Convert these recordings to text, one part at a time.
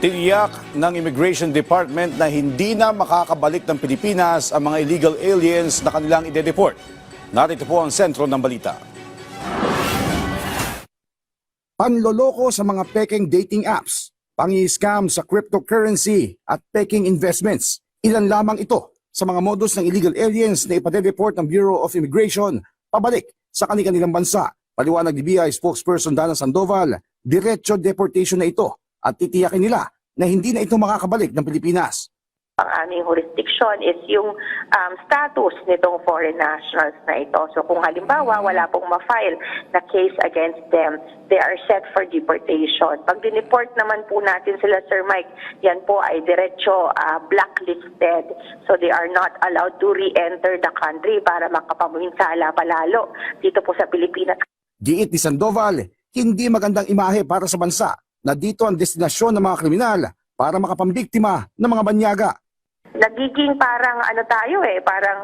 Tiniyak ng Immigration Department na hindi na makakabalik ng Pilipinas ang mga illegal aliens na kanilang ide-deport. Narito po ang sentro ng balita. Panloloko sa mga peking dating apps, pangi-scam sa cryptocurrency at peking investments. Ilan lamang ito sa mga modus ng illegal aliens na ipade-deport ng Bureau of Immigration pabalik sa kanilang bansa. Paliwanag ni BI spokesperson Dana Sandoval, diretso deportation na ito at titiyakin nila na hindi na ito makakabalik ng Pilipinas. Ang aming jurisdiction is yung status nitong foreign nationals na ito. So kung halimbawa wala pong ma-file na case against them, they are set for deportation. Pag dineport naman po natin sila, Sir Mike, yan po ay diretso blacklisted. So they are not allowed to re-enter the country para makapamuhinsala palalo dito po sa Pilipinas. Giit ni Sandoval, hindi magandang imahe para sa bansa na dito ang destinasyon ng mga kriminal para makapambiktima ng mga banyaga. Nagiging parang parang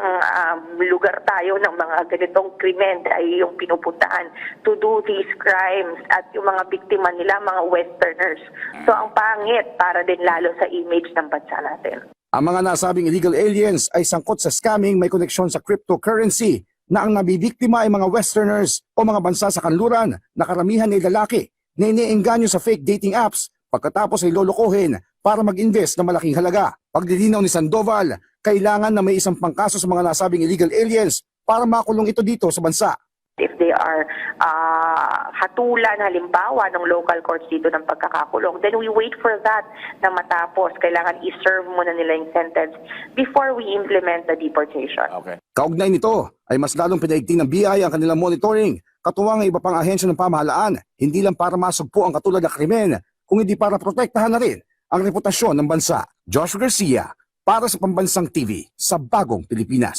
lugar tayo ng mga ganitong krimen ay yung pinupuntaan to do these crimes at yung mga biktima nila, mga Westerners. So ang pangit para din lalo sa image ng bansa natin. Ang mga nasabing illegal aliens ay sangkot sa scamming may koneksyon sa cryptocurrency na ang nabibiktima ay mga Westerners o mga bansa sa kanluran na karamihan ay lalaki na iniengganyo sa fake dating apps pagkatapos ay lolokohin para mag-invest ng malaking halaga. Pagdilinaw ni Sandoval, kailangan na may isang pangkaso sa mga nasabing illegal aliens para makulong ito dito sa bansa. If they are hatulan halimbawa ng local courts dito ng pagkakakulong, then we wait for that na matapos. Kailangan i-serve muna nila yung sentence before we implement the deportation. Okay. Kaugnay nito ay mas lalong pinaigting ng BI ang kanilang monitoring, katuwang ang iba pang ahensya ng pamahalaan, hindi lang para masugpo ang katulad na krimen, kung hindi para protektahan na rin ang reputasyon ng bansa. Josh Garcia, para sa Pambansang TV, sa Bagong Pilipinas.